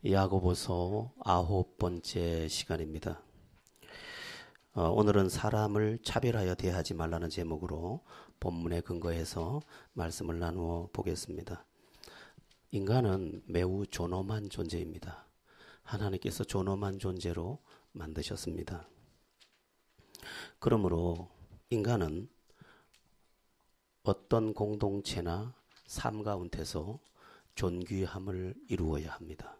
야고보서 9번째 시간입니다. 오늘은 사람을 차별하여 대하지 말라는 제목으로 본문에 근거해서 말씀을 나누어 보겠습니다. 인간은 매우 존엄한 존재입니다. 하나님께서 존엄한 존재로 만드셨습니다. 그러므로 인간은 어떤 공동체나 삶 가운데서 존귀함을 이루어야 합니다.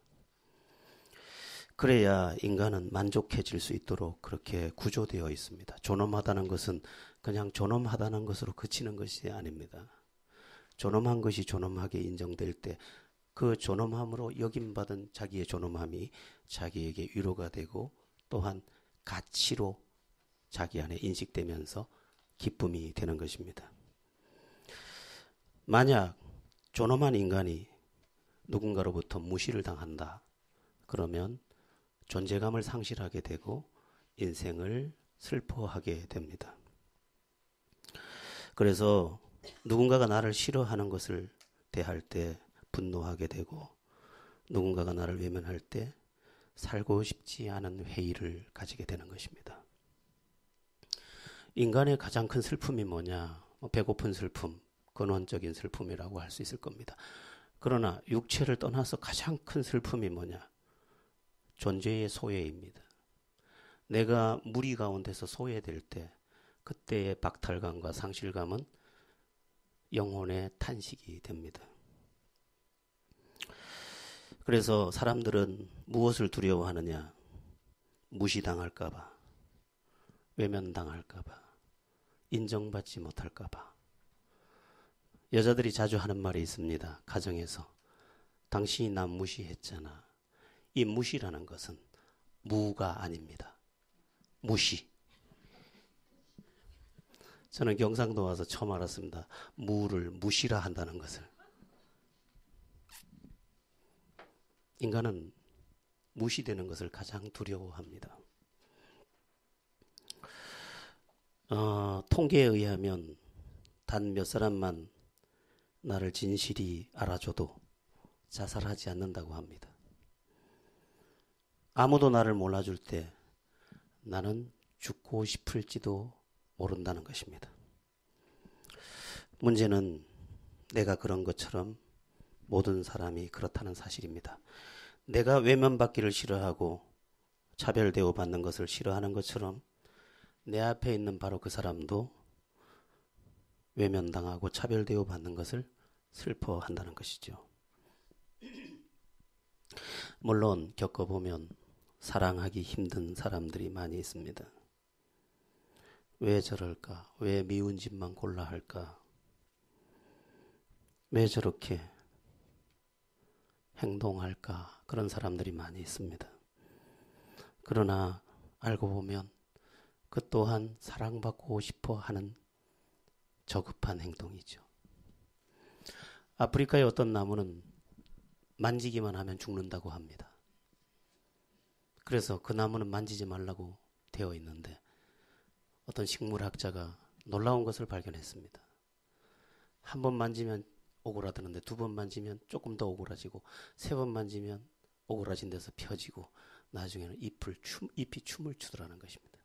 그래야 인간은 만족해질 수 있도록 그렇게 구조되어 있습니다. 존엄하다는 것은 그냥 존엄하다는 것으로 그치는 것이 아닙니다. 존엄한 것이 존엄하게 인정될 때 그 존엄함으로 여김받은 자기의 존엄함이 자기에게 위로가 되고 또한 가치로 자기 안에 인식되면서 기쁨이 되는 것입니다. 만약 존엄한 인간이 누군가로부터 무시를 당한다. 그러면 존재감을 상실하게 되고 인생을 슬퍼하게 됩니다. 그래서 누군가가 나를 싫어하는 것을 대할 때 분노하게 되고 누군가가 나를 외면할 때 살고 싶지 않은 회의를 가지게 되는 것입니다. 인간의 가장 큰 슬픔이 뭐냐? 배고픈 슬픔, 근원적인 슬픔이라고 할 수 있을 겁니다. 그러나 육체를 떠나서 가장 큰 슬픔이 뭐냐? 존재의 소외입니다. 내가 무리 가운데서 소외될 때 그때의 박탈감과 상실감은 영혼의 탄식이 됩니다. 그래서 사람들은 무엇을 두려워하느냐? 무시당할까봐, 외면당할까봐, 인정받지 못할까봐. 여자들이 자주 하는 말이 있습니다. 가정에서 당신이 나 무시했잖아. 이 무시라는 것은 무가 아닙니다. 무시. 저는 경상도 와서 처음 알았습니다. 무를 무시라 한다는 것을. 인간은 무시되는 것을 가장 두려워합니다. 통계에 의하면 단 몇 사람만 나를 진실이 알아줘도 자살하지 않는다고 합니다. 아무도 나를 몰라줄 때 나는 죽고 싶을지도 모른다는 것입니다. 문제는 내가 그런 것처럼 모든 사람이 그렇다는 사실입니다. 내가 외면받기를 싫어하고 차별 대우받는 것을 싫어하는 것처럼 내 앞에 있는 바로 그 사람도 외면당하고 차별 대우받는 것을 슬퍼한다는 것이죠. 물론 겪어보면 사랑하기 힘든 사람들이 많이 있습니다. 왜 저럴까? 왜 미운 집만 골라 할까? 왜 저렇게 행동할까? 그런 사람들이 많이 있습니다. 그러나 알고 보면 그 또한 사랑받고 싶어 하는 저급한 행동이죠. 아프리카의 어떤 나무는 만지기만 하면 죽는다고 합니다. 그래서 그 나무는 만지지 말라고 되어 있는데 어떤 식물학자가 놀라운 것을 발견했습니다. 한 번 만지면 오그라드는데 두 번 만지면 조금 더 오그라지고 세 번 만지면 오그라진 데서 펴지고 나중에는 잎이 춤을 추더라는 것입니다.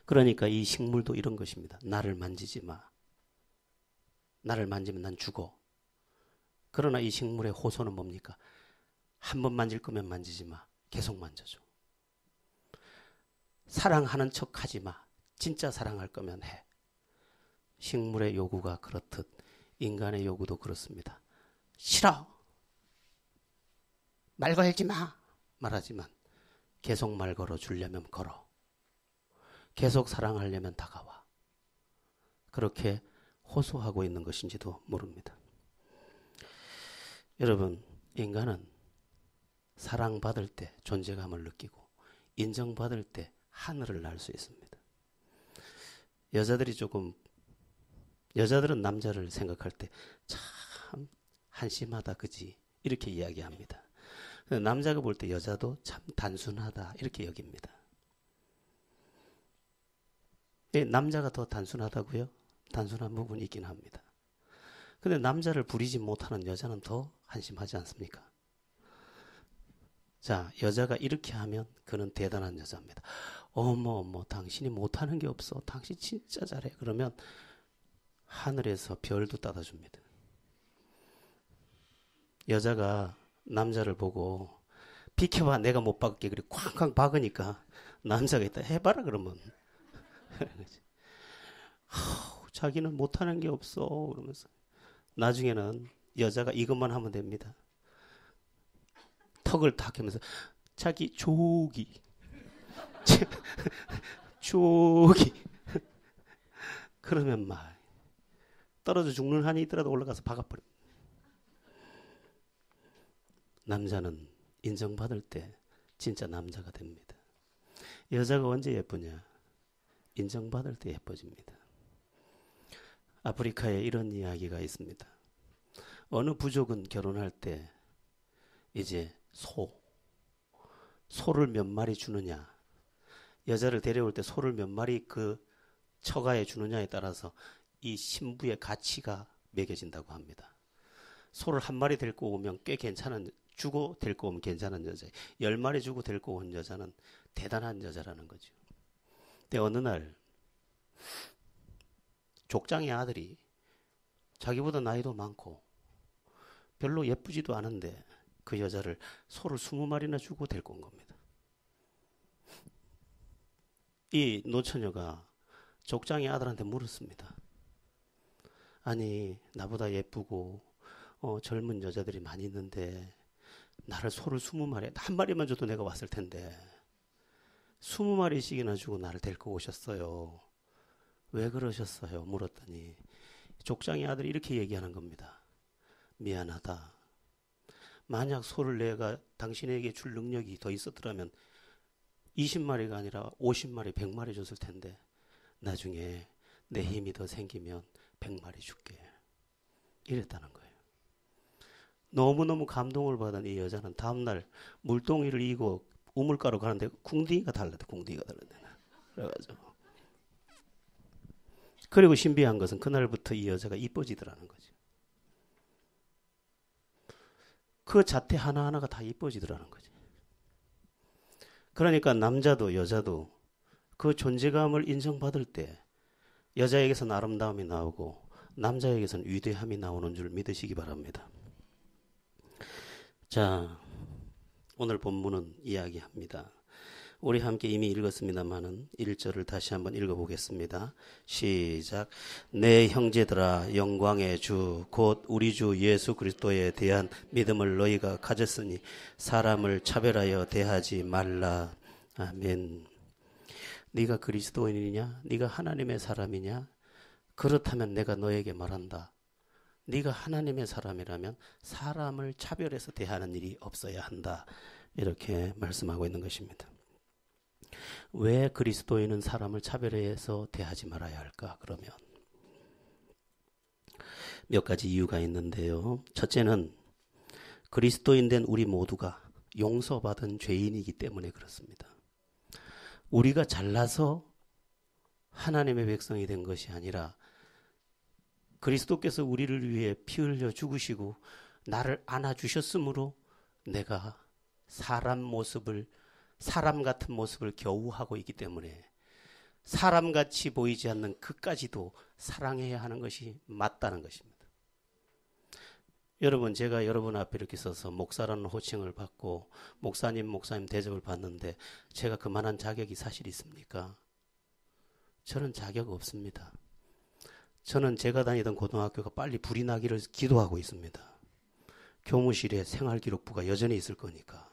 그러니까 이 식물도 이런 것입니다. 나를 만지지 마. 나를 만지면 난 죽어. 그러나 이 식물의 호소는 뭡니까? 한 번 만질 거면 만지지 마. 계속 만져줘. 사랑하는 척 하지 마. 진짜 사랑할 거면 해. 식물의 요구가 그렇듯 인간의 요구도 그렇습니다. 싫어. 말 걸지 마. 말하지만 계속 말 걸어 주려면 걸어. 계속 사랑하려면 다가와. 그렇게 호소하고 있는 것인지도 모릅니다. 여러분, 인간은 사랑받을 때 존재감을 느끼고 인정받을 때 하늘을 날 수 있습니다. 여자들은 남자를 생각할 때 참 한심하다 그지 이렇게 이야기합니다. 남자가 볼 때 여자도 참 단순하다 이렇게 여깁니다. 남자가 더 단순하다고요? 단순한 부분이 있긴 합니다. 근데 남자를 부리지 못하는 여자는 더 한심하지 않습니까? 자, 여자가 이렇게 하면 그는 대단한 여자입니다. 어머, 당신이 못하는 게 없어. 당신 진짜 잘해. 그러면 하늘에서 별도 따다줍니다. 여자가 남자를 보고 비켜봐, 내가 못 박을게. 그리고 쾅쾅 박으니까 남자가 있다 해봐라 그러면 자기는 못하는 게 없어 그러면서 나중에는 여자가 이것만 하면 됩니다. 턱을 탁 하면서 자기 조기 조기 그러면 막 떨어져 죽는 한이 있더라도 올라가서 박아버립니다. 남자는 인정받을 때 진짜 남자가 됩니다. 여자가 언제 예쁘냐? 인정받을 때 예뻐집니다. 아프리카에 이런 이야기가 있습니다. 어느 부족은 결혼할 때 이제 소를 몇 마리 주느냐, 여자를 데려올 때 소를 몇 마리 그 처가에 주느냐에 따라서 이 신부의 가치가 매겨진다고 합니다. 소를 한 마리 데리고 오면 꽤 괜찮은, 주고 데리고 오면 괜찮은 여자, 10마리 주고 데리고 온 여자는 대단한 여자라는 거죠. 근데 어느 날 족장의 아들이 자기보다 나이도 많고 별로 예쁘지도 않은데 그 여자를 소를 20마리나 주고 데리고 온 겁니다. 이 노처녀가 족장의 아들한테 물었습니다. 아니, 나보다 예쁘고 젊은 여자들이 많이 있는데 나를 소를 20마리, 한 마리만 줘도 내가 왔을 텐데 20마리씩이나 주고 나를 데리고 오셨어요. 왜 그러셨어요? 물었더니 족장의 아들이 이렇게 얘기하는 겁니다. 미안하다. 만약 소를 내가 당신에게 줄 능력이 더 있었더라면 20마리가 아니라 50마리, 100마리 줬을 텐데 나중에 내 힘이 더 생기면 100마리 줄게. 이랬다는 거예요. 너무너무 감동을 받은 이 여자는 다음날 물동이를 이고 우물가로 가는데 궁둥이가 달라대. 그래가지고 그리고 신비한 것은 그날부터 이 여자가 이뻐지더라는 거죠. 그 자태 하나하나가 다 이뻐지더라는 거죠. 그러니까 남자도 여자도 그 존재감을 인정받을 때 여자에게서는 아름다움이 나오고 남자에게서는 위대함이 나오는 줄 믿으시기 바랍니다. 자, 오늘 본문은 이야기합니다. 우리 함께 이미 읽었습니다마는 1절을 다시 한번 읽어보겠습니다. 시작. 내 형제들아, 영광의 주 곧 우리 주 예수 그리스도에 대한 믿음을 너희가 가졌으니 사람을 차별하여 대하지 말라. 아멘. 네가 그리스도인이냐? 네가 하나님의 사람이냐? 그렇다면 내가 너에게 말한다. 네가 하나님의 사람이라면 사람을 차별해서 대하는 일이 없어야 한다. 이렇게 말씀하고 있는 것입니다. 왜 그리스도인은 사람을 차별해서 대하지 말아야 할까? 그러면 몇 가지 이유가 있는데요. 첫째는 그리스도인 된 우리 모두가 용서받은 죄인이기 때문에 그렇습니다. 우리가 잘나서 하나님의 백성이 된 것이 아니라 그리스도께서 우리를 위해 피 흘려 죽으시고 나를 안아주셨으므로 내가 사람 같은 모습을 겨우 하고 있기 때문에 사람같이 보이지 않는 그까지도 사랑해야 하는 것이 맞다는 것입니다. 여러분, 제가 여러분 앞에 이렇게 서서 목사라는 호칭을 받고 목사님 대접을 받는데 제가 그만한 자격이 사실 있습니까? 저는 자격 없습니다. 저는 제가 다니던 고등학교가 빨리 불이 나기를 기도하고 있습니다. 교무실에 생활기록부가 여전히 있을 거니까.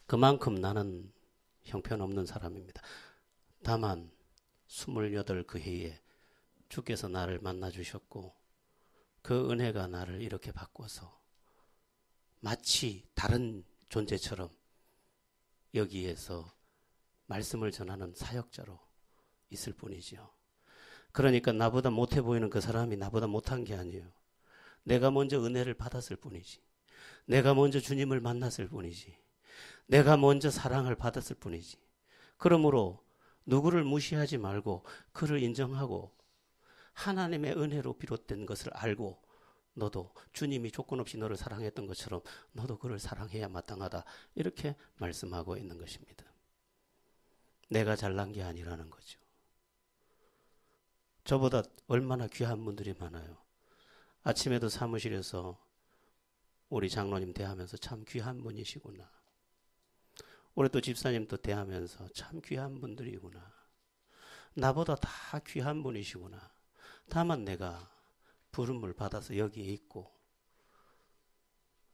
그만큼 나는 형편없는 사람입니다. 다만 28 그 해에 주께서 나를 만나주셨고 그 은혜가 나를 이렇게 바꿔서 마치 다른 존재처럼 여기에서 말씀을 전하는 사역자로 있을 뿐이죠. 그러니까 나보다 못해 보이는 그 사람이 나보다 못한 게 아니에요. 내가 먼저 은혜를 받았을 뿐이지. 내가 먼저 주님을 만났을 뿐이지. 내가 먼저 사랑을 받았을 뿐이지. 그러므로 누구를 무시하지 말고 그를 인정하고 하나님의 은혜로 비롯된 것을 알고 너도 주님이 조건 없이 너를 사랑했던 것처럼 너도 그를 사랑해야 마땅하다. 이렇게 말씀하고 있는 것입니다. 내가 잘난 게 아니라는 거죠. 저보다 얼마나 귀한 분들이 많아요. 아침에도 사무실에서 우리 장로님 대하면서 참 귀한 분이시구나. 우리 또 집사님도 대하면서 참 귀한 분들이구나. 나보다 다 귀한 분이시구나. 다만 내가 부름을 받아서 여기에 있고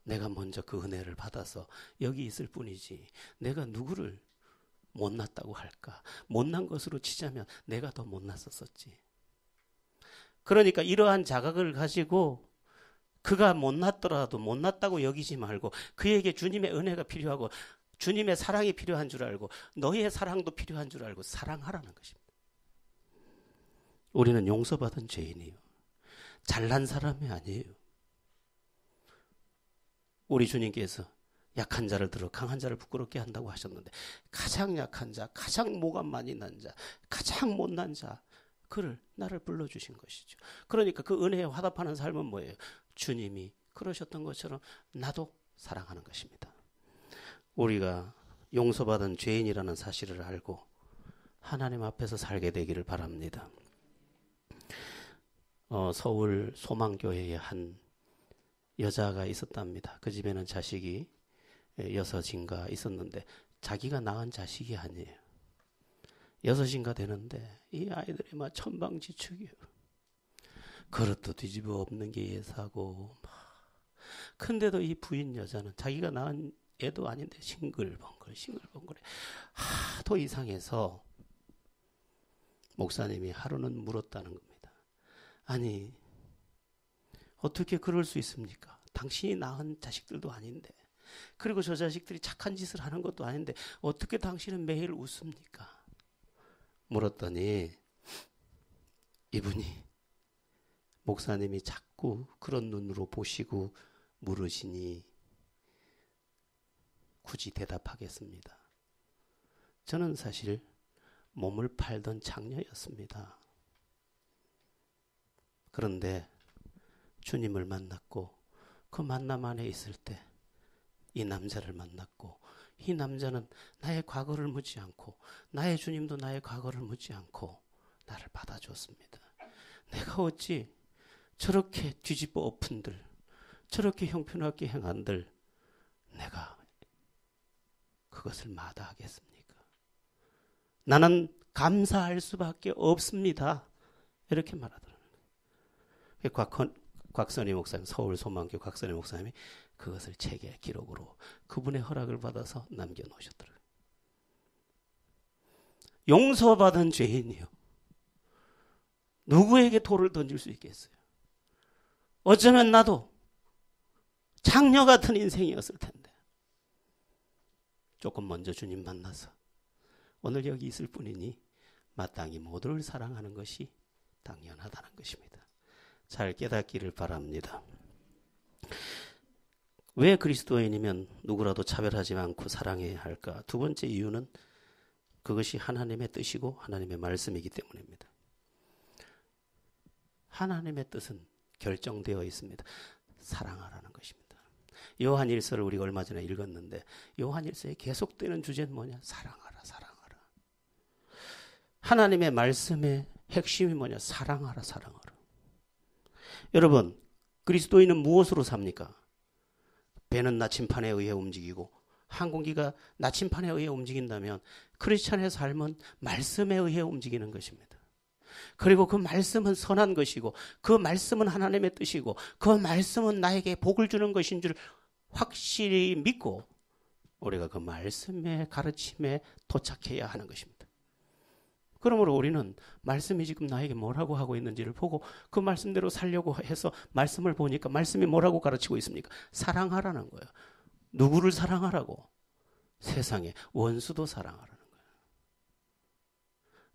내가 먼저 그 은혜를 받아서 여기 있을 뿐이지 내가 누구를 못났다고 할까? 못난 것으로 치자면 내가 더 못났었지. 그러니까 이러한 자각을 가지고 그가 못났더라도 못났다고 여기지 말고 그에게 주님의 은혜가 필요하고 주님의 사랑이 필요한 줄 알고 너의 사랑도 필요한 줄 알고 사랑하라는 것입니다. 우리는 용서받은 죄인이에요. 잘난 사람이 아니에요. 우리 주님께서 약한 자를 들어 강한 자를 부끄럽게 한다고 하셨는데 가장 약한 자, 가장 모가 많이 난 자, 가장 못난 자 그를 나를 불러주신 것이죠. 그러니까 그 은혜에 화답하는 삶은 뭐예요? 주님이 그러셨던 것처럼 나도 사랑하는 것입니다. 우리가 용서받은 죄인이라는 사실을 알고 하나님 앞에서 살게 되기를 바랍니다. 서울 소망교회에 한 여자가 있었답니다. 그 집에는 자식이 6인가 있었는데 자기가 낳은 자식이 아니에요. 6인가 되는데 이 아이들이 막 천방지축이에요. 그릇도 뒤집어 엎는 게 예사고 근데도 이 부인 여자는 자기가 낳은 애도 아닌데 싱글벙글 하도 이상해서 목사님이 하루는 물었다는 겁니다. 아니 어떻게 그럴 수 있습니까? 당신이 낳은 자식들도 아닌데 그리고 저 자식들이 착한 짓을 하는 것도 아닌데 어떻게 당신은 매일 웃습니까? 물었더니 이분이 목사님이 자꾸 그런 눈으로 보시고 물으시니 굳이 대답하겠습니다. 저는 사실 몸을 팔던 장녀였습니다. 그런데 주님을 만났고 그 만남 안에 있을 때 이 남자를 만났고 이 남자는 나의 과거를 묻지 않고 나의 주님도 나의 과거를 묻지 않고 나를 받아줬습니다. 내가 어찌 저렇게 뒤집어 엎은들 저렇게 형편없게 행한들 내가 그것을 마다하겠습니까? 나는 감사할 수밖에 없습니다. 이렇게 말하더라고요. 곽선희 목사님, 서울 소망교 곽선희 목사님이 그것을 책에 기록으로 그분의 허락을 받아서 남겨놓으셨더라고요. 용서받은 죄인이요. 누구에게 돌을 던질 수 있겠어요? 어쩌면 나도 장녀 같은 인생이었을 텐데 조금 먼저 주님 만나서 오늘 여기 있을 뿐이니 마땅히 모두를 사랑하는 것이 당연하다는 것입니다. 잘 깨닫기를 바랍니다. 왜 그리스도인이면 누구라도 차별하지 않고 사랑해야 할까? 두 번째 이유는 그것이 하나님의 뜻이고 하나님의 말씀이기 때문입니다. 하나님의 뜻은 결정되어 있습니다. 사랑하라는 것입니다. 요한 1서를 우리가 얼마 전에 읽었는데 요한 1서에 계속되는 주제는 뭐냐? 사랑하라, 사랑하라. 하나님의 말씀의 핵심이 뭐냐? 사랑하라, 사랑하라. 여러분, 그리스도인은 무엇으로 삽니까? 배는 나침판에 의해 움직이고 항공기가 나침판에 의해 움직인다면 크리스찬의 삶은 말씀에 의해 움직이는 것입니다. 그리고 그 말씀은 선한 것이고 그 말씀은 하나님의 뜻이고 그 말씀은 나에게 복을 주는 것인 줄 확실히 믿고 우리가 그 말씀의 가르침에 도착해야 하는 것입니다. 그러므로 우리는 말씀이 지금 나에게 뭐라고 하고 있는지를 보고 그 말씀대로 살려고 해서 말씀을 보니까 말씀이 뭐라고 가르치고 있습니까? 사랑하라는 거예요. 누구를 사랑하라고? 세상에 원수도 사랑하라는 거예요.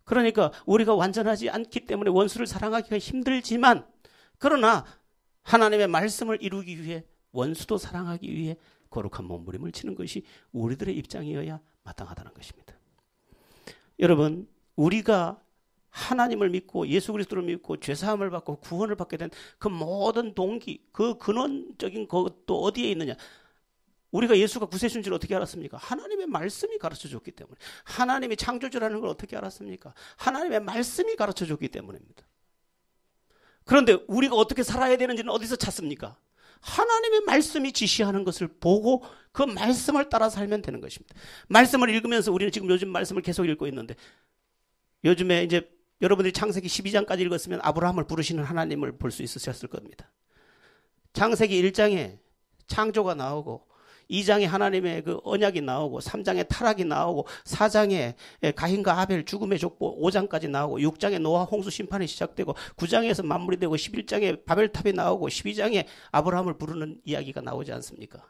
그러니까 우리가 완전하지 않기 때문에 원수를 사랑하기가 힘들지만 그러나 하나님의 말씀을 이루기 위해 원수도 사랑하기 위해 거룩한 몸부림을 치는 것이 우리들의 입장이어야 마땅하다는 것입니다. 여러분, 우리가 하나님을 믿고 예수 그리스도를 믿고 죄사함을 받고 구원을 받게 된 그 모든 동기, 그 근원적인 것도 어디에 있느냐? 우리가 예수가 구세주인지를 어떻게 알았습니까? 하나님의 말씀이 가르쳐줬기 때문에. 하나님이 창조주라는 걸 어떻게 알았습니까? 하나님의 말씀이 가르쳐줬기 때문입니다. 그런데 우리가 어떻게 살아야 되는지는 어디서 찾습니까? 하나님의 말씀이 지시하는 것을 보고 그 말씀을 따라 살면 되는 것입니다. 말씀을 읽으면서 우리는 지금 요즘 말씀을 계속 읽고 있는데, 요즘에 이제 여러분들이 창세기 12장까지 읽었으면 아브라함을 부르시는 하나님을 볼 수 있으셨을 겁니다. 창세기 1장에 창조가 나오고, 2장에 하나님의 그 언약이 나오고, 3장에 타락이 나오고, 4장에 가인과 아벨 죽음의 족보, 5장까지 나오고, 6장에 노아 홍수 심판이 시작되고, 9장에서 마무리되고, 11장에 바벨탑이 나오고, 12장에 아브라함을 부르는 이야기가 나오지 않습니까?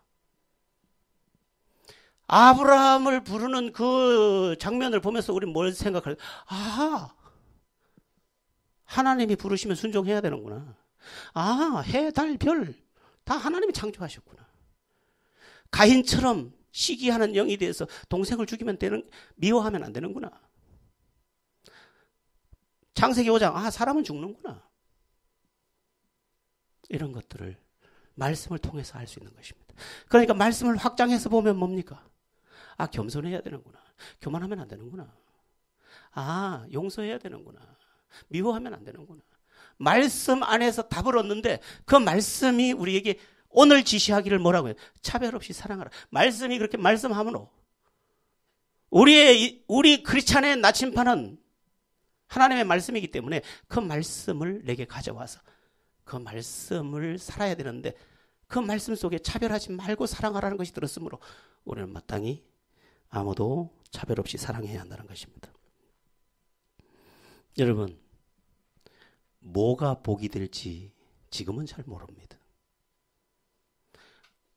아브라함을 부르는 그 장면을 보면서 우리는 뭘 생각할까요? 아, 하나님이 부르시면 순종해야 되는구나. 아, 해, 달, 별 다 하나님이 창조하셨구나. 가인처럼 시기하는 영이 돼서 동생을 죽이면 미워하면 안 되는구나. 창세기 5장, 아, 사람은 죽는구나. 이런 것들을 말씀을 통해서 알 수 있는 것입니다. 그러니까 말씀을 확장해서 보면 뭡니까? 아, 겸손해야 되는구나. 교만하면 안 되는구나. 아, 용서해야 되는구나. 미워하면 안 되는구나. 말씀 안에서 답을 얻는데, 그 말씀이 우리에게 오늘 지시하기를 뭐라고 해요? 차별 없이 사랑하라. 말씀이 그렇게 말씀하므로 우리 크리스찬의 나침판은 하나님의 말씀이기 때문에 그 말씀을 내게 가져와서 그 말씀을 살아야 되는데, 그 말씀 속에 차별하지 말고 사랑하라는 것이 들었으므로 우리는 마땅히 아무도 차별 없이 사랑해야 한다는 것입니다. 여러분, 뭐가 복이 될지 지금은 잘 모릅니다.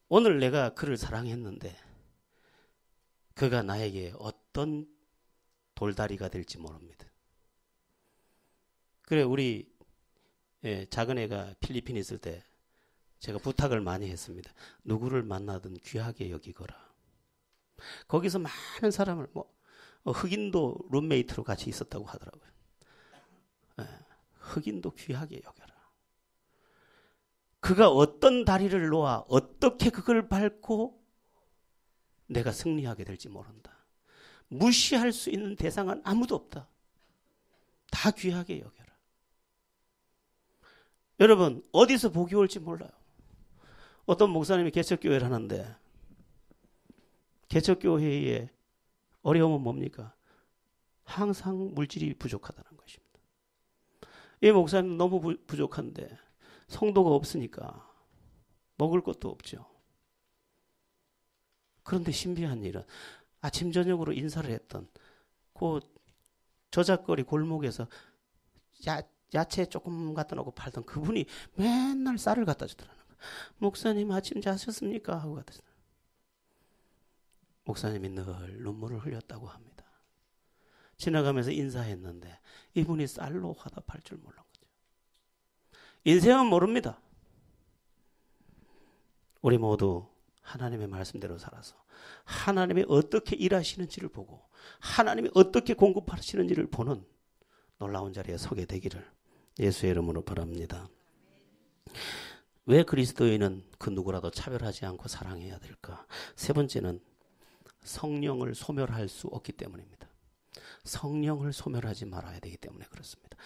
오늘 내가 그를 사랑했는데 그가 나에게 어떤 돌다리가 될지 모릅니다. 그래, 우리 작은 애가 필리핀에 있을 때 제가 부탁을 많이 했습니다. 누구를 만나든 귀하게 여기거라. 거기서 많은 사람을, 흑인도 룸메이트로 같이 있었다고 하더라고요. 흑인도 귀하게 여겨라. 그가 어떤 다리를 놓아 어떻게 그걸 밟고 내가 승리하게 될지 모른다. 무시할 수 있는 대상은 아무도 없다. 다 귀하게 여겨라. 여러분, 어디서 복이 올지 몰라요. 어떤 목사님이 개척교회를 하는데, 개척교회의 어려움은 뭡니까? 항상 물질이 부족하다는 것입니다. 이 목사님 너무 부족한데 성도가 없으니까 먹을 것도 없죠. 그런데 신비한 일은 아침 저녁으로 인사를 했던 그 저작거리 골목에서 야채 조금 갖다 놓고 팔던 그분이 맨날 쌀을 갖다 주더라는 거예요. 목사님 아침 자셨습니까? 하고 갖다 주더라고요. 목사님이 늘 눈물을 흘렸다고 합니다. 지나가면서 인사했는데 이분이 쌀로 화답할 줄 몰란 거죠. 인생은 모릅니다. 우리 모두 하나님의 말씀대로 살아서 하나님이 어떻게 일하시는지를 보고 하나님이 어떻게 공급하시는지를 보는 놀라운 자리에 서게 되기를 예수의 이름으로 바랍니다. 왜 그리스도인은 그 누구라도 차별하지 않고 사랑해야 될까? 세 번째는 성령을 소멸할 수 없기 때문입니다. 성령을 소멸하지 말아야 되기 때문에 그렇습니다.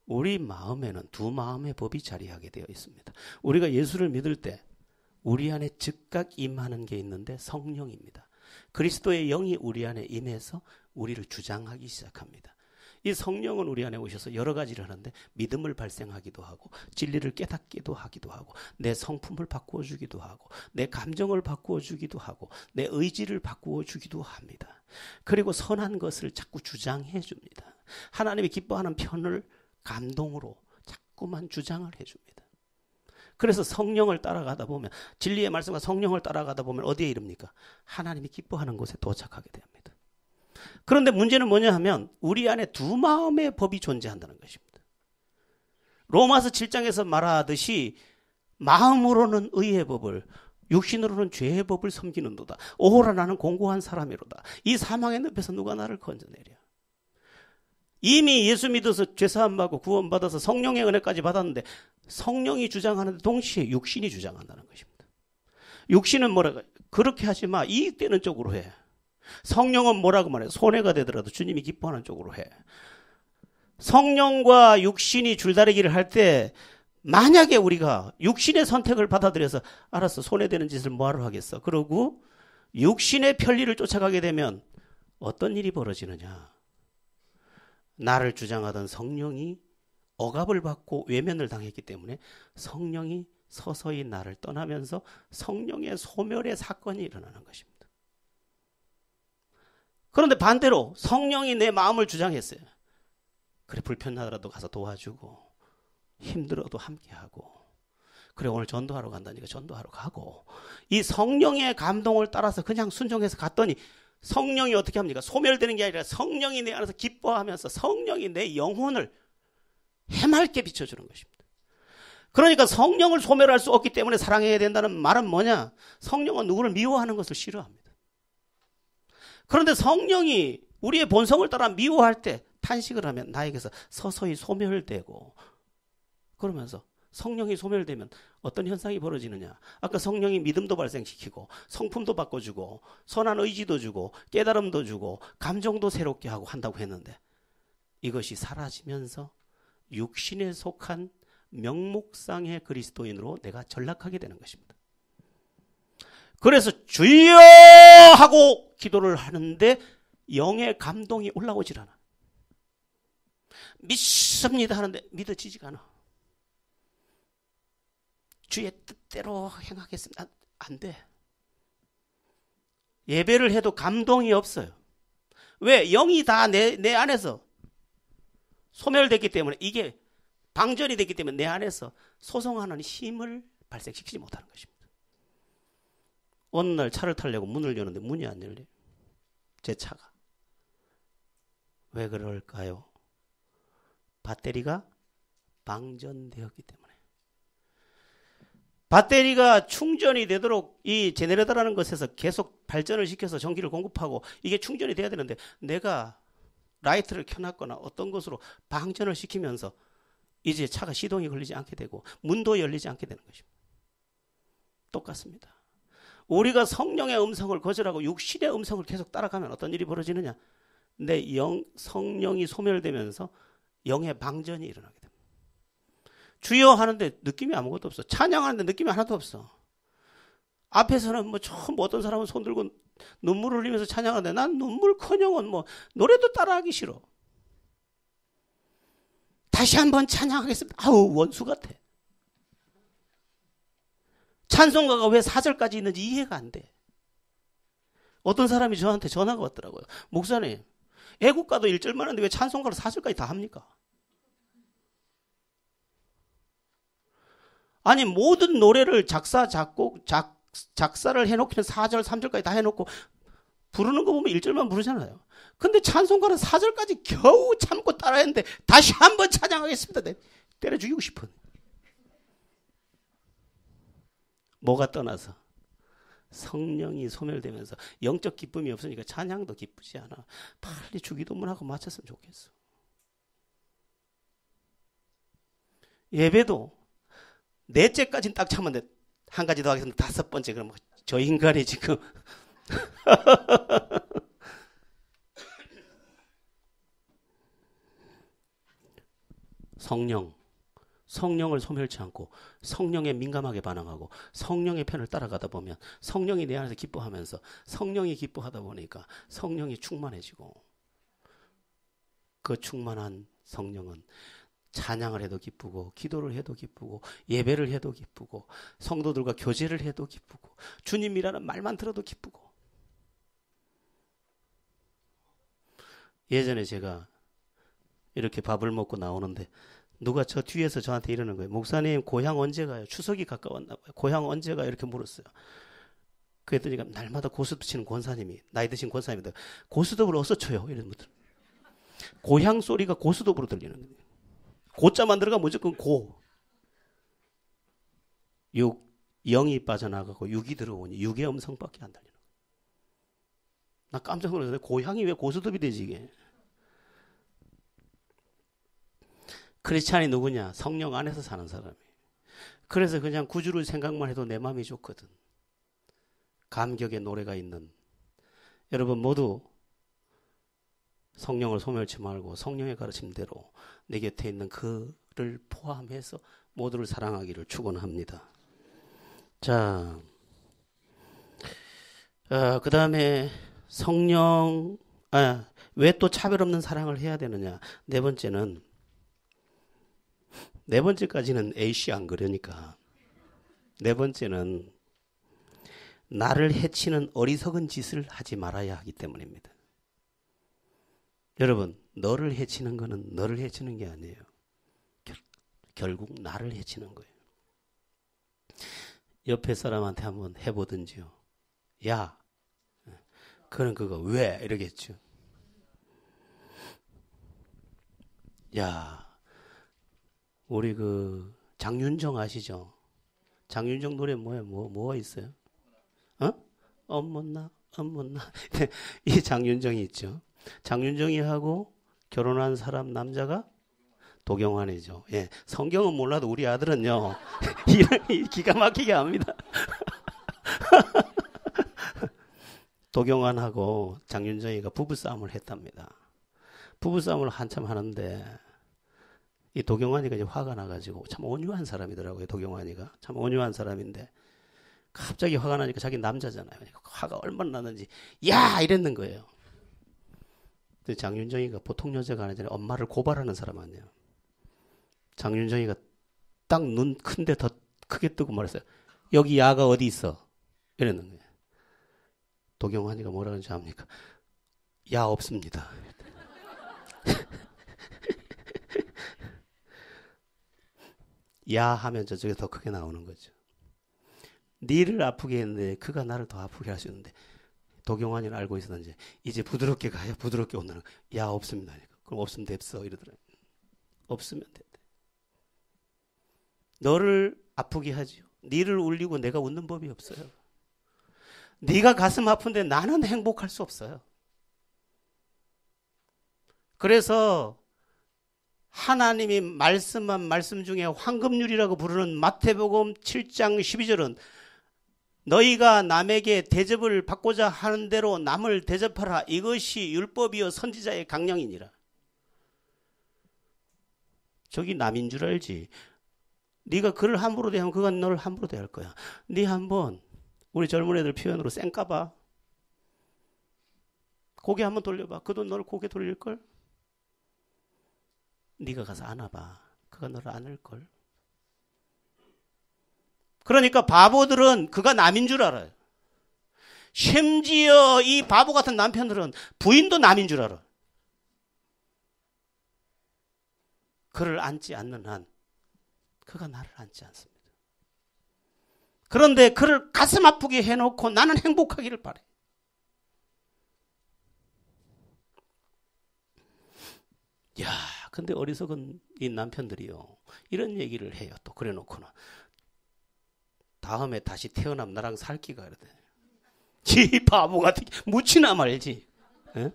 우리 마음에는 두 마음의 법이 자리하게 되어 있습니다. 우리가 예수를 믿을 때 우리 안에 즉각 임하는 게 있는데 성령입니다. 그리스도의 영이 우리 안에 임해서 우리를 주장하기 시작합니다. 이 성령은 우리 안에 오셔서 여러 가지를 하는데 믿음을 발생하기도 하고 진리를 깨닫기도 하기도 하고 내 성품을 바꾸어 주기도 하고 내 감정을 바꾸어 주기도 하고 내 의지를 바꾸어 주기도 합니다. 그리고 선한 것을 자꾸 주장해 줍니다. 하나님이 기뻐하는 편을 감동으로 자꾸만 주장을 해 줍니다. 그래서 성령을 따라가다 보면 진리의 말씀과 성령을 따라가다 보면 어디에 이릅니까? 하나님이 기뻐하는 곳에 도착하게 됩니다. 그런데 문제는 뭐냐 하면 우리 안에 두 마음의 법이 존재한다는 것입니다. 로마서 7장에서 말하듯이 마음으로는 의의 법을 육신으로는 죄의 법을 섬기는도다. 오호라 나는 공고한 사람이로다. 이 사망의 늪에서 누가 나를 건져내랴. 이미 예수 믿어서 죄사함 받고 구원받아서 성령의 은혜까지 받았는데 성령이 주장하는데 동시에 육신이 주장한다는 것입니다. 육신은 뭐라고 그렇게 하지 마. 이익되는 쪽으로 해. 성령은 뭐라고 말해? 손해가 되더라도 주님이 기뻐하는 쪽으로 해. 성령과 육신이 줄다리기를 할 때 만약에 우리가 육신의 선택을 받아들여서 알았어, 손해되는 짓을 뭐하러 하겠어. 그러고 육신의 편리를 쫓아가게 되면 어떤 일이 벌어지느냐. 나를 주장하던 성령이 억압을 받고 외면을 당했기 때문에 성령이 서서히 나를 떠나면서 성령의 소멸의 사건이 일어나는 것입니다. 그런데 반대로 성령이 내 마음을 주장했어요. 그래, 불편하더라도 가서 도와주고 힘들어도 함께하고, 그래 오늘 전도하러 간다니까 전도하러 가고, 이 성령의 감동을 따라서 그냥 순종해서 갔더니 성령이 어떻게 합니까? 소멸되는 게 아니라 성령이 내 안에서 기뻐하면서 성령이 내 영혼을 해맑게 비춰주는 것입니다. 그러니까 성령을 소멸할 수 없기 때문에 사랑해야 된다는 말은 뭐냐? 성령은 누구를 미워하는 것을 싫어합니다. 그런데 성령이 우리의 본성을 따라 미워할 때 탄식을 하면 나에게서 서서히 소멸되고, 그러면서 성령이 소멸되면 어떤 현상이 벌어지느냐. 아까 성령이 믿음도 발생시키고 성품도 바꿔주고 선한 의지도 주고 깨달음도 주고 감정도 새롭게 하고 한다고 했는데, 이것이 사라지면서 육신에 속한 명목상의 그리스도인으로 내가 전락하게 되는 것입니다. 그래서 주여 하고 기도를 하는데 영의 감동이 올라오질 않아. 믿습니다 하는데 믿어지지가 않아. 주의 뜻대로 행하겠습니다. 안 돼. 예배를 해도 감동이 없어요. 왜? 영이 다 내 안에서 소멸됐기 때문에, 이게 방전이 됐기 때문에 내 안에서 소송하는 힘을 발생시키지 못하는 것입니다. 어느 날 차를 타려고 문을 여는데 문이 안 열려요. 제 차가. 왜 그럴까요? 배터리가 방전되었기 때문에. 배터리가 충전이 되도록 이 제네레이터라는 것에서 계속 발전을 시켜서 전기를 공급하고 이게 충전이 돼야 되는데, 내가 라이트를 켜놨거나 어떤 것으로 방전을 시키면서 이제 차가 시동이 걸리지 않게 되고 문도 열리지 않게 되는 것입니다. 똑같습니다. 우리가 성령의 음성을 거절하고 육신의 음성을 계속 따라가면 어떤 일이 벌어지느냐. 내 성령이 소멸되면서 영의 방전이 일어나게 됩니다. 주여 하는데 느낌이 아무것도 없어. 찬양하는데 느낌이 하나도 없어. 앞에서는 처음 어떤 사람은 손 들고 눈물을 흘리면서 찬양하는데 난 눈물커녕은 노래도 따라하기 싫어. 다시 한번 찬양하겠습니다. 아우, 원수 같아. 찬송가가 왜 4절까지 있는지 이해가 안 돼. 어떤 사람이 저한테 전화가 왔더라고요. 목사님, 애국가도 1절만 하는데 왜 찬송가를 4절까지 다 합니까? 아니, 모든 노래를 작사를 해놓기는 4절, 3절까지 다 해놓고 부르는 거 보면 1절만 부르잖아요. 근데 찬송가는 4절까지 겨우 참고 따라했는데 다시 한번 찬양하겠습니다. 때려 죽이고 싶은. 뭐가 떠나서 성령이 소멸되면서 영적 기쁨이 없으니까 찬양도 기쁘지 않아. 빨리 주기도문하고 마쳤으면 좋겠어. 예배도 넷째까지는 딱 참았는데 한 가지 더 하겠습니다. 5번째. 그럼 저 인간이 지금 성령을 소멸치 않고 성령에 민감하게 반응하고 성령의 편을 따라가다 보면 성령이 내 안에서 기뻐하면서 성령이 기뻐하다 보니까 성령이 충만해지고, 그 충만한 성령은 찬양을 해도 기쁘고 기도를 해도 기쁘고 예배를 해도 기쁘고 성도들과 교제를 해도 기쁘고 주님이라는 말만 들어도 기쁘고. 예전에 제가 이렇게 밥을 먹고 나오는데 누가 저 뒤에서 저한테 이러는 거예요. 목사님 고향 언제 가요? 추석이 가까웠나 봐요. 고향 언제 가요? 이렇게 물었어요. 그랬더니 날마다 고스톱 치는 권사님이, 나이 드신 권사님인데 고스톱을 어디서 쳐요? 이런 분들. 고향 소리가 고스톱으로 들리는 거예요. 고자만 들어가 무조건 고. 영이 빠져나가고 육이 들어오니 육의 음성밖에 안 들리는 거예요. 나 깜짝 놀랐어요. 고향이 왜 고스톱이 되지 이게? 크리스찬이 누구냐? 성령 안에서 사는 사람이. 그래서 그냥 구주를 생각만 해도 내 마음이 좋거든. 감격의 노래가 있는 여러분 모두 성령을 소멸치 말고 성령의 가르침대로 내 곁에 있는 그를 포함해서 모두를 사랑하기를 축원합니다. 자, 그 다음에 성령, 왜 또 차별 없는 사랑을 해야 되느냐? 네 번째까지는 A씨 안 그러니까. 네 번째는 나를 해치는 어리석은 짓을 하지 말아야 하기 때문입니다. 여러분, 너를 해치는 거는 너를 해치는 게 아니에요. 결국 나를 해치는 거예요. 옆에 사람한테 한번 해보든지요. 야, 그는 그거 왜? 이러겠죠. 야, 우리 그 장윤정 아시죠? 장윤정 노래 뭐야? 뭐가 있어요? 어머나. 이 장윤정이 있죠. 장윤정이 하고 결혼한 사람 남자가 도경환이죠. 예, 성경은 몰라도 우리 아들은요 이런 기가 막히게 합니다. 도경환하고 장윤정이가 부부싸움을 했답니다. 부부싸움을 한참 하는데 이 도경환이가 이제 화가 나가지고 참 온유한 사람이더라고요. 도경환이가 참 온유한 사람인데 갑자기 화가 나니까 자기 남자잖아요. 화가 얼마나 나는지 야 이랬는 거예요. 근데 장윤정이가 보통 여자가 아니잖아요. 엄마를 고발하는 사람 아니에요. 장윤정이가 딱 눈 큰데 더 크게 뜨고 말했어요. 여기 야가 어디 있어? 이랬는 거예요. 도경환이가 뭐라 그러는지 압니까? 야 없습니다. 야 하면 저쪽에 더 크게 나오는 거죠. 니를 아프게 했는데 그가 나를 더 아프게 할 수 있는데 도경환이는 알고 있었는지 이제 부드럽게 가야 부드럽게 온다는 거야. 야 없습니다. 그럼 없으면 됐어 이러더라고요. 없으면 됐대. 너를 아프게 하지요. 니를 울리고 내가 웃는 법이 없어요. 네가 가슴 아픈데 나는 행복할 수 없어요. 그래서 하나님이 말씀한 말씀 중에 황금률이라고 부르는 마태복음 7장 12절은 너희가 남에게 대접을 받고자 하는 대로 남을 대접하라. 이것이 율법이요 선지자의 강령이니라. 저기 남인 줄 알지. 네가 그를 함부로 대하면 그가 너를 함부로 대할 거야. 네 한번 우리 젊은 애들 표현으로 쌩까봐. 고개 한번 돌려봐. 그도 너를 고개 돌릴걸? 네가 가서 안아봐. 그가 너를 안을걸? 그러니까 바보들은 그가 남인 줄 알아요. 심지어 이 바보 같은 남편들은 부인도 남인 줄 알아. 그를 안지 않는 한 그가 나를 안지 않습니다. 그런데 그를 가슴 아프게 해놓고 나는 행복하기를 바래. 야, 근데 어리석은 이 남편들이요. 이런 얘기를 해요. 또 그래 놓고는. 다음에 다시 태어나면 나랑 살기가 그러대. 지 바보 같은 묻히나 말지. 에?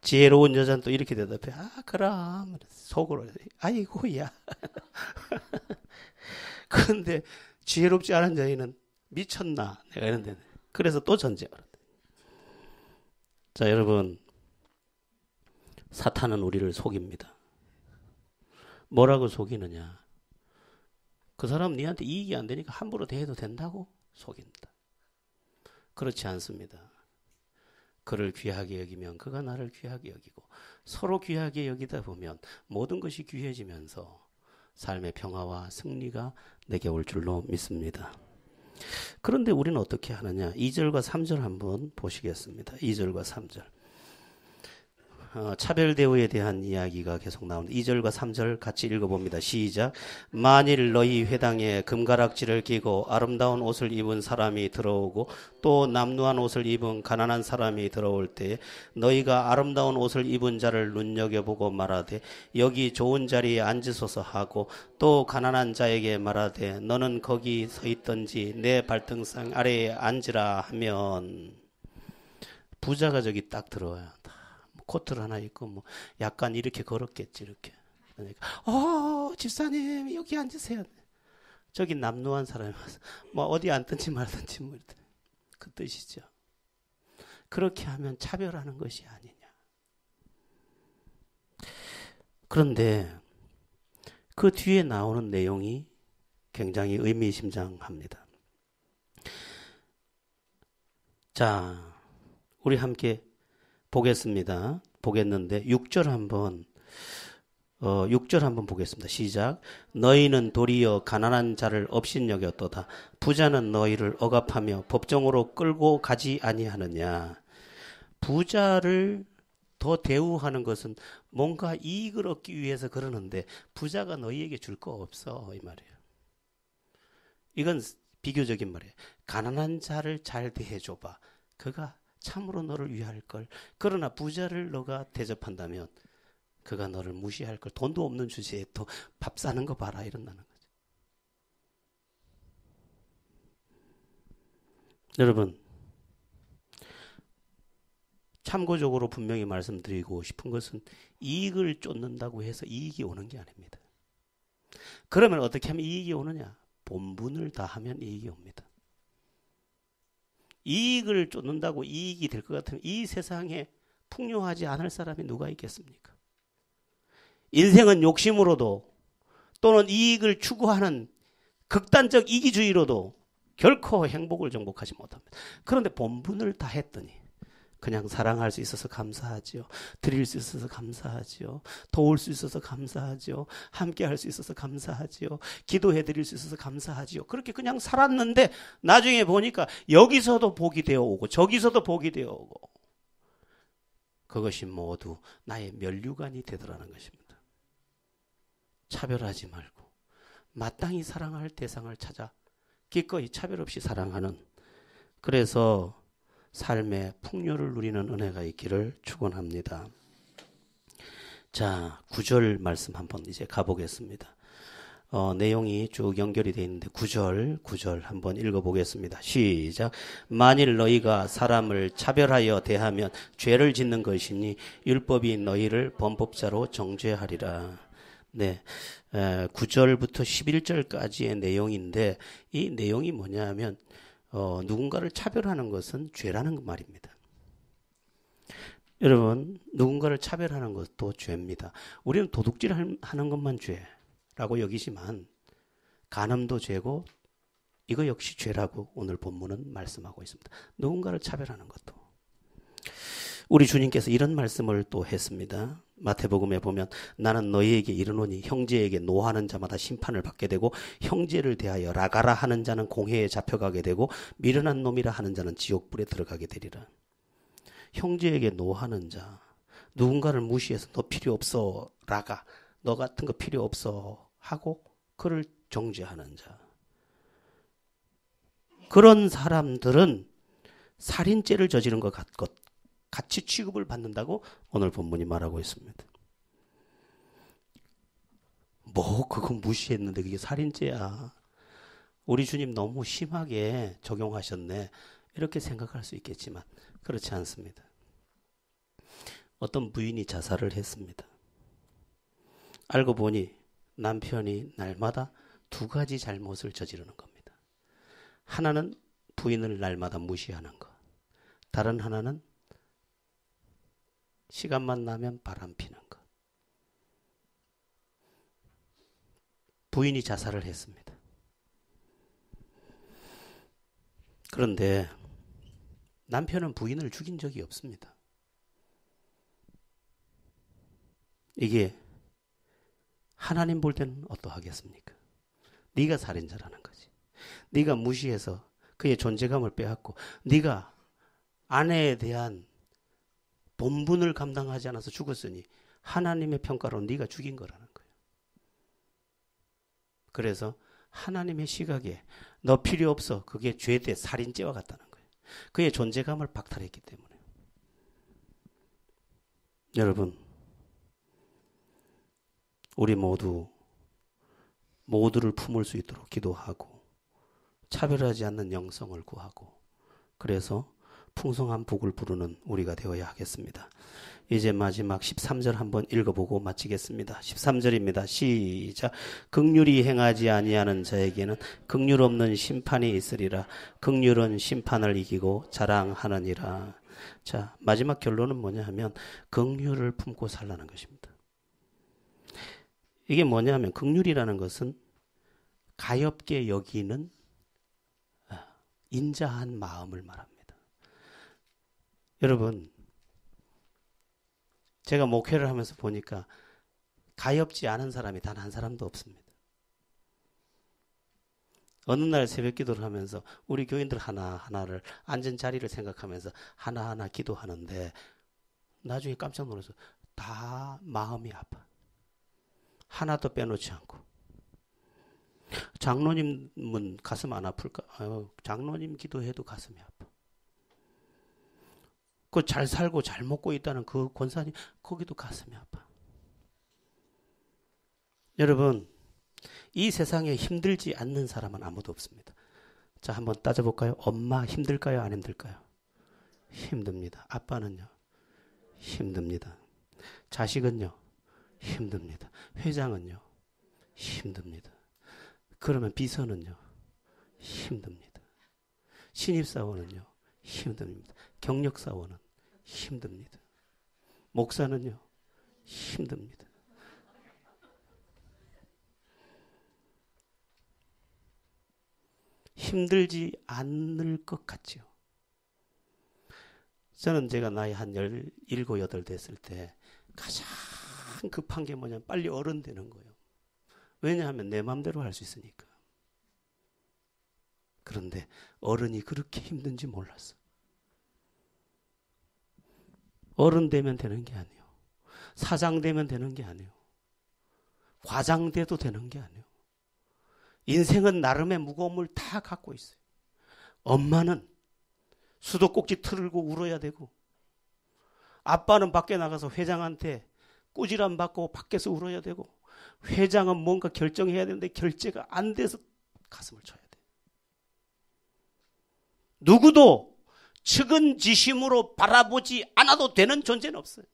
지혜로운 여자는 또 이렇게 대답해. 그럼 속으로 아이고야. 그런데 지혜롭지 않은 여인은 미쳤나 내가 이런데. 그래서 또 전쟁을 한다. 자, 여러분, 사탄은 우리를 속입니다. 뭐라고 속이느냐? 그 사람 니한테 이익이 안 되니까 함부로 대해도 된다고 속입니다. 그렇지 않습니다. 그를 귀하게 여기면 그가 나를 귀하게 여기고 서로 귀하게 여기다 보면 모든 것이 귀해지면서 삶의 평화와 승리가 내게 올 줄로 믿습니다. 그런데 우리는 어떻게 하느냐? 2절과 3절 한번 보시겠습니다. 2절과 3절. 차별 대우에 대한 이야기가 계속 나오는데 2절과 3절 같이 읽어봅니다. 시작. 만일 너희 회당에 금가락지를 끼고 아름다운 옷을 입은 사람이 들어오고 또 남루한 옷을 입은 가난한 사람이 들어올 때 너희가 아름다운 옷을 입은 자를 눈여겨보고 말하되 여기 좋은 자리에 앉으소서 하고 또 가난한 자에게 말하되 너는 거기 서 있든지 내 발등상 아래에 앉으라 하면 부자가 저기 딱 들어와요. 코트를 하나 입고 뭐 약간 이렇게 걸었겠지 이렇게. 그러니까 집사님 여기 앉으세요. 저기 남루한 사람이 와서 뭐 어디 앉든지 말든지 뭐 그 뜻이죠. 그렇게 하면 차별하는 것이 아니냐. 그런데 그 뒤에 나오는 내용이 굉장히 의미심장합니다. 자, 우리 함께 보겠습니다. 보겠는데 6절 한번 보겠습니다. 시작. 너희는 도리어 가난한 자를 업신여겼도다. 부자는 너희를 억압하며 법정으로 끌고 가지 아니하느냐. 부자를 더 대우하는 것은 뭔가 이익을 얻기 위해서 그러는데 부자가 너희에게 줄 거 없어 이 말이에요. 이건 비교적인 말이에요. 가난한 자를 잘 대해줘봐. 그가 참으로 너를 위할 걸. 그러나 부자를 너가 대접한다면 그가 너를 무시할 걸. 돈도 없는 주제에 또 밥 사는 거 봐라 이런다는 거죠. 여러분, 참고적으로 분명히 말씀드리고 싶은 것은 이익을 쫓는다고 해서 이익이 오는 게 아닙니다. 그러면 어떻게 하면 이익이 오느냐? 본분을 다하면 이익이 옵니다. 이익을 쫓는다고 이익이 될 것 같으면 이 세상에 풍요하지 않을 사람이 누가 있겠습니까? 인생은 욕심으로도 또는 이익을 추구하는 극단적 이기주의로도 결코 행복을 정복하지 못합니다. 그런데 본분을 다했더니 그냥 사랑할 수 있어서 감사하지요. 드릴 수 있어서 감사하지요. 도울 수 있어서 감사하지요. 함께 할 수 있어서 감사하지요. 기도해 드릴 수 있어서 감사하지요. 그렇게 그냥 살았는데 나중에 보니까 여기서도 복이 되어 오고 저기서도 복이 되어 오고 그것이 모두 나의 면류관이 되더라는 것입니다. 차별하지 말고 마땅히 사랑할 대상을 찾아 기꺼이 차별 없이 사랑하는, 그래서 삶의 풍요를 누리는 은혜가 있기를 축원합니다. 자, 9절 말씀 한번 이제 가보겠습니다. 내용이 쭉 연결이 되어 있는데 9절 한번 읽어보겠습니다. 시작. 만일 너희가 사람을 차별하여 대하면 죄를 짓는 것이니 율법이 너희를 범법자로 정죄하리라. 네, 9절부터 11절까지의 내용인데 이 내용이 뭐냐 하면 누군가를 차별하는 것은 죄라는 말입니다. 여러분, 누군가를 차별하는 것도 죄입니다. 우리는 도둑질하는 것만 죄라고 여기지만 간음도 죄고 이거 역시 죄라고 오늘 본문은 말씀하고 있습니다. 누군가를 차별하는 것도. 우리 주님께서 이런 말씀을 또 했습니다. 마태복음에 보면 나는 너희에게 이르노니 형제에게 노하는 자마다 심판을 받게 되고 형제를 대하여 라가라 하는 자는 공회에 잡혀가게 되고 미련한 놈이라 하는 자는 지옥불에 들어가게 되리라. 형제에게 노하는 자, 누군가를 무시해서 너 필요 없어 라가, 너 같은 거 필요 없어 하고 그를 정죄하는 자, 그런 사람들은 살인죄를 저지른 것 같이 취급을 받는다고 오늘 본문이 말하고 있습니다. 뭐 그거 무시했는데 그게 살인죄야. 우리 주님 너무 심하게 적용하셨네. 이렇게 생각할 수 있겠지만 그렇지 않습니다. 어떤 부인이 자살을 했습니다. 알고 보니 남편이 날마다 두 가지 잘못을 저지르는 겁니다. 하나는 부인을 날마다 무시하는 것. 다른 하나는 시간만 나면 바람피는 것. 부인이 자살을 했습니다. 그런데 남편은 부인을 죽인 적이 없습니다. 이게 하나님 볼 때는 어떠하겠습니까? 네가 살인자라는 거지. 네가 무시해서 그의 존재감을 빼앗고 네가 아내에 대한 본분을 감당하지 않아서 죽었으니 하나님의 평가로 네가 죽인 거라는 거예요. 그래서 하나님의 시각에 너 필요 없어. 그게 죄대 살인죄와 같다는 거예요. 그의 존재감을 박탈했기 때문에. 여러분, 우리 모두를 품을 수 있도록 기도하고 차별하지 않는 영성을 구하고, 그래서 풍성한 복을 부르는 우리가 되어야 하겠습니다. 이제 마지막 13절 한번 읽어보고 마치겠습니다. 13절입니다. 시작. 긍휼히 행하지 아니하는 자에게는 긍휼 없는 심판이 있으리라. 긍휼은 심판을 이기고 자랑하느니라. 자, 마지막 결론은 뭐냐 하면 긍휼을 품고 살라는 것입니다. 이게 뭐냐 하면 긍휼이라는 것은 가엾게 여기는 인자한 마음을 말합니다. 여러분, 제가 목회를 하면서 보니까 가엾지 않은 사람이 단 한 사람도 없습니다. 어느 날 새벽 기도를 하면서 우리 교인들 하나하나를 앉은 자리를 생각하면서 하나하나 기도하는데 나중에 깜짝 놀라서 다 마음이 아파. 하나도 빼놓지 않고. 장로님은 가슴 안 아플까? 장로님 기도해도 가슴이 아파. 그 잘 살고 잘 먹고 있다는 그 권사님 거기도 가슴이 아파. 여러분, 이 세상에 힘들지 않는 사람은 아무도 없습니다. 자, 한번 따져볼까요? 엄마 힘들까요? 안 힘들까요? 힘듭니다. 아빠는요? 힘듭니다. 자식은요? 힘듭니다. 회장은요? 힘듭니다. 그러면 비서는요? 힘듭니다. 신입사원은요? 힘듭니다. 경력사원은 힘듭니다. 목사는요? 힘듭니다. 힘들지 않을 것 같죠. 저는 제가 나이 한 17, 18 됐을 때 가장 급한 게 뭐냐면 빨리 어른 되는 거예요. 왜냐하면 내 마음대로 할 수 있으니까. 그런데 어른이 그렇게 힘든지 몰랐어. 어른 되면 되는 게 아니에요. 사장 되면 되는 게 아니에요. 과장 돼도 되는 게 아니에요. 인생은 나름의 무거움을 다 갖고 있어요. 엄마는 수도꼭지 틀고 울어야 되고, 아빠는 밖에 나가서 회장한테 꾸지람 받고 밖에서 울어야 되고, 회장은 뭔가 결정해야 되는데 결제가 안 돼서 가슴을 쳐야 돼. 누구도 측은지심으로 바라보지 않아도 되는 존재는 없어요.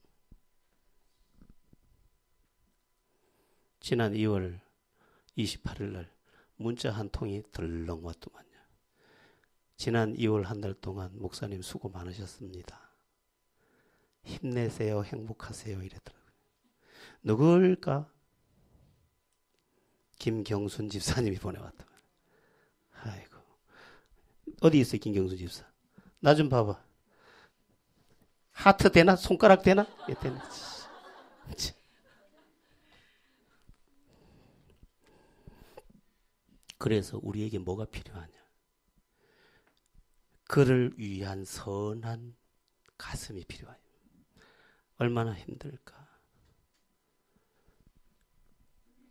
지난 2월 28일 날 문자 한 통이 덜렁 왔더만요. 지난 2월 한 달 동안 목사님 수고 많으셨습니다. 힘내세요. 행복하세요. 이랬더라고요. 누굴까? 김경순 집사님이 보내왔더만. 아이고. 어디 있어요, 김경순 집사? 나 좀 봐봐. 하트 되나? 손가락 되나? 되나? 그래서 우리에게 뭐가 필요하냐? 그를 위한 선한 가슴이 필요해요. 얼마나 힘들까?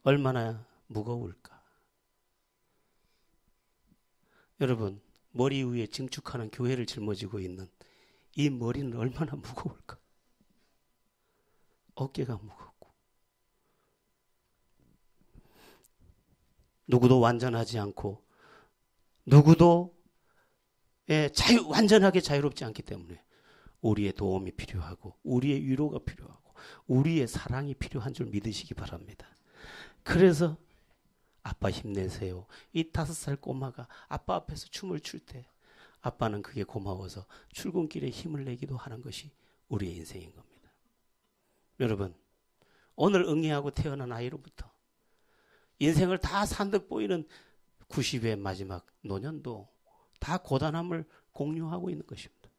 얼마나 무거울까? 여러분, 머리 위에 증축하는 교회를 짊어지고 있는 이 머리는 얼마나 무거울까? 어깨가 무겁고, 누구도 완전하지 않고, 누구도 완전하게 자유롭지 않기 때문에 우리의 도움이 필요하고, 우리의 위로가 필요하고, 우리의 사랑이 필요한 줄 믿으시기 바랍니다. 그래서 아빠 힘내세요. 이 5살 꼬마가 아빠 앞에서 춤을 출 때 아빠는 그게 고마워서 출근길에 힘을 내기도 하는 것이 우리의 인생인 겁니다. 여러분, 오늘 응애하고 태어난 아이로부터 인생을 다 산듯 보이는 90의 마지막 노년도 다 고단함을 공유하고 있는 것입니다.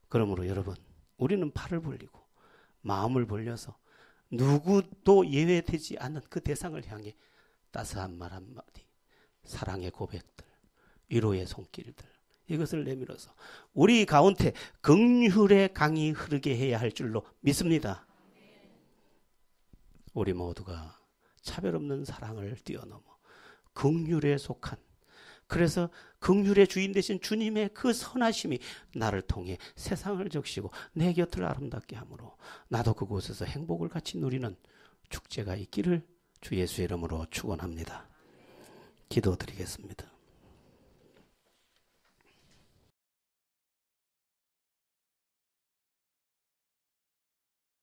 그러므로 여러분, 우리는 팔을 벌리고 마음을 벌려서 누구도 예외되지 않는 그 대상을 향해 따스한 말 한마디, 사랑의 고백들, 위로의 손길들, 이것을 내밀어서 우리 가운데 긍휼의 강이 흐르게 해야 할 줄로 믿습니다. 우리 모두가 차별 없는 사랑을 뛰어넘어 긍휼에 속한, 그래서 긍휼의 주인 되신 주님의 그 선하심이 나를 통해 세상을 적시고 내 곁을 아름답게 하므로 나도 그곳에서 행복을 같이 누리는 축제가 있기를 주 예수의 이름으로 축원합니다. 기도드리겠습니다.